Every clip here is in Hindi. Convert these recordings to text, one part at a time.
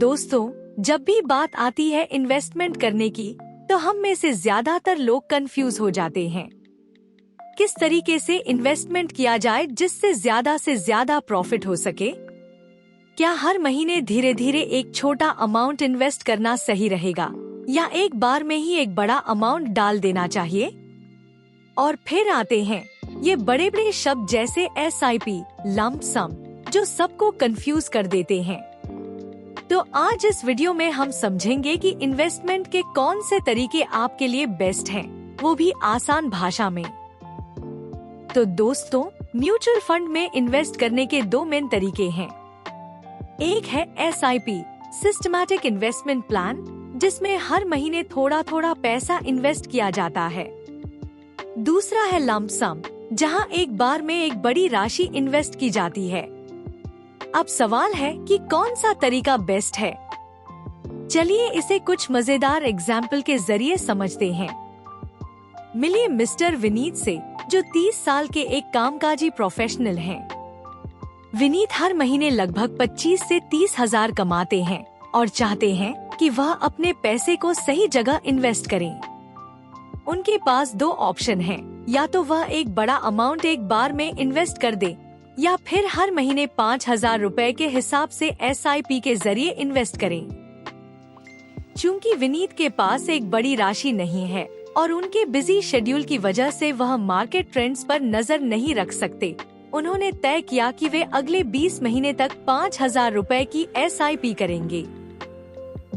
दोस्तों, जब भी बात आती है इन्वेस्टमेंट करने की, तो हम में से ज्यादातर लोग कंफ्यूज हो जाते हैं। किस तरीके से इन्वेस्टमेंट किया जाए जिससे ज्यादा से ज्यादा प्रॉफिट हो सके? क्या हर महीने धीरे धीरे एक छोटा अमाउंट इन्वेस्ट करना सही रहेगा, या एक बार में ही एक बड़ा अमाउंट डाल देना चाहिए? और फिर आते हैं ये बड़े बड़े शब्द जैसे SIP, लंप सम, जो सबको कंफ्यूज कर देते हैं। तो आज इस वीडियो में हम समझेंगे कि इन्वेस्टमेंट के कौन से तरीके आपके लिए बेस्ट हैं, वो भी आसान भाषा में। तो दोस्तों, म्यूचुअल फंड में इन्वेस्ट करने के दो मेन तरीके हैं। एक है SIP, सिस्टमैटिक इन्वेस्टमेंट प्लान, जिसमें हर महीने थोड़ा थोड़ा पैसा इन्वेस्ट किया जाता है। दूसरा है लंप सम, जहां एक बार में एक बड़ी राशि इन्वेस्ट की जाती है। अब सवाल है कि कौन सा तरीका बेस्ट है। चलिए इसे कुछ मजेदार एग्जाम्पल के जरिए समझते हैं। मिलिए मिस्टर विनीत से, जो 30 साल के एक कामकाजी प्रोफेशनल हैं। विनीत हर महीने लगभग 25 से 30 हजार कमाते हैं और चाहते हैं कि वह अपने पैसे को सही जगह इन्वेस्ट करें। उनके पास दो ऑप्शन हैं, या तो वह एक बड़ा अमाउंट एक बार में इन्वेस्ट कर दे, या फिर हर महीने 5,000 रुपए के हिसाब से SIP के जरिए इन्वेस्ट करें। चूंकि विनीत के पास एक बड़ी राशि नहीं है और उनके बिजी शेड्यूल की वजह से वह मार्केट ट्रेंड्स पर नजर नहीं रख सकते, उन्होंने तय किया कि वे अगले 20 महीने तक 5,000 रुपए की SIP करेंगे।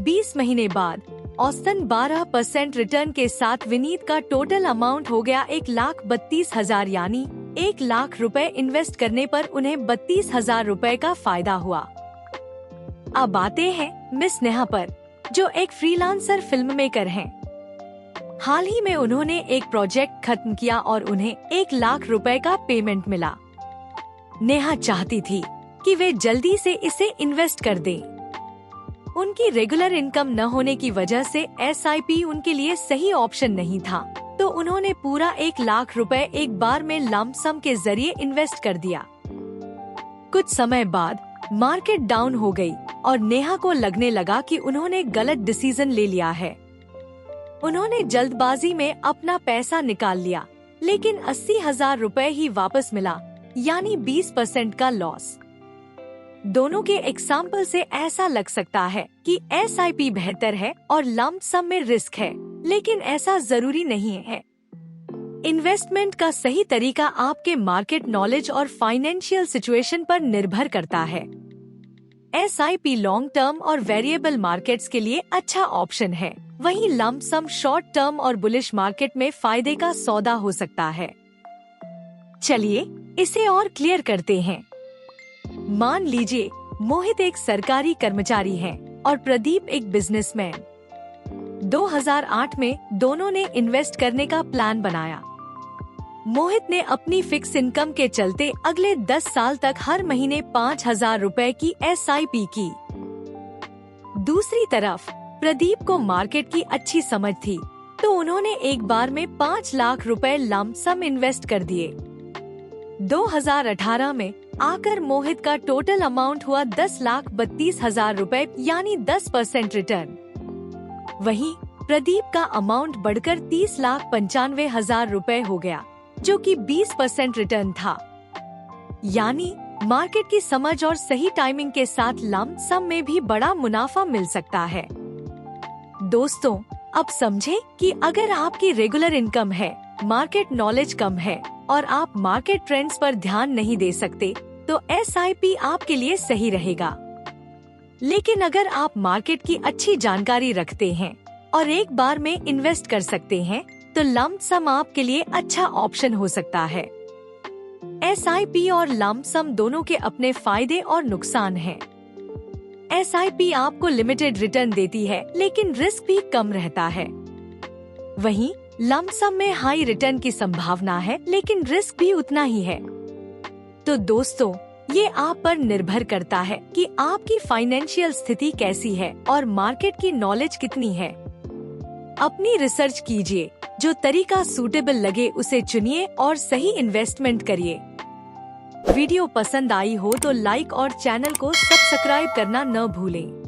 20 महीने बाद औसतन 12% रिटर्न के साथ विनीत का टोटल अमाउंट हो गया 1,32,000, यानी 1 लाख रुपए इन्वेस्ट करने पर उन्हें 32,000 रुपए का फायदा हुआ। अब आते हैं मिस नेहा पर, जो एक फ्रीलांसर फिल्म मेकर हैं। हाल ही में उन्होंने एक प्रोजेक्ट खत्म किया और उन्हें 1 लाख रुपए का पेमेंट मिला। नेहा चाहती थी कि वे जल्दी से इसे इन्वेस्ट कर दें। उनकी रेगुलर इनकम न होने की वजह से SIP उनके लिए सही ऑप्शन नहीं था, तो उन्होंने पूरा 1 लाख रुपए एक बार में लंप सम के जरिए इन्वेस्ट कर दिया। कुछ समय बाद मार्केट डाउन हो गई और नेहा को लगने लगा कि उन्होंने गलत डिसीजन ले लिया है। उन्होंने जल्दबाजी में अपना पैसा निकाल लिया, लेकिन 80,000 रुपए ही वापस मिला, यानी 20% का लॉस। दोनों के एग्जाम्पल से ऐसा लग सकता है कि SIP बेहतर है और लंप सम में रिस्क है, लेकिन ऐसा जरूरी नहीं है। इन्वेस्टमेंट का सही तरीका आपके मार्केट नॉलेज और फाइनेंशियल सिचुएशन पर निर्भर करता है। SIP लॉन्ग टर्म और वेरिएबल मार्केट्स के लिए अच्छा ऑप्शन है, वहीं लंप सम शॉर्ट टर्म और बुलिश मार्केट में फायदे का सौदा हो सकता है। चलिए इसे और क्लियर करते हैं। मान लीजिए मोहित एक सरकारी कर्मचारी है और प्रदीप एक बिजनेसमैन। 2008 में दोनों ने इन्वेस्ट करने का प्लान बनाया। मोहित ने अपनी फिक्स इनकम के चलते अगले 10 साल तक हर महीने 5,000 रुपए की SIP की। दूसरी तरफ प्रदीप को मार्केट की अच्छी समझ थी, तो उन्होंने एक बार में 5 लाख रुपए लंप सम इन्वेस्ट कर दिए। 2018 में आकर मोहित का टोटल अमाउंट हुआ 10,32,000 रुपए, यानी 10% रिटर्न। वहीं प्रदीप का अमाउंट बढ़कर 30,95,000 रुपए हो गया, जो कि 20% रिटर्न था। यानी मार्केट की समझ और सही टाइमिंग के साथ लंप सम में भी बड़ा मुनाफा मिल सकता है। दोस्तों, अब समझे कि अगर आपकी रेगुलर इनकम है, मार्केट नॉलेज कम है और आप मार्केट ट्रेंड्स पर ध्यान नहीं दे सकते, तो SIP आपके लिए सही रहेगा। लेकिन अगर आप मार्केट की अच्छी जानकारी रखते हैं और एक बार में इन्वेस्ट कर सकते हैं, तो लंप सम आपके लिए अच्छा ऑप्शन हो सकता है। SIP और लंप सम दोनों के अपने फायदे और नुकसान हैं। SIP आपको लिमिटेड रिटर्न देती है, लेकिन रिस्क भी कम रहता है। वहीं लंप सम में हाई रिटर्न की संभावना है, लेकिन रिस्क भी उतना ही है। तो दोस्तों, ये आप पर निर्भर करता है कि आपकी फाइनेंशियल स्थिति कैसी है और मार्केट की नॉलेज कितनी है। अपनी रिसर्च कीजिए, जो तरीका सूटेबल लगे उसे चुनिए और सही इन्वेस्टमेंट करिए। वीडियो पसंद आई हो तो लाइक और चैनल को सब्सक्राइब करना न भूलें।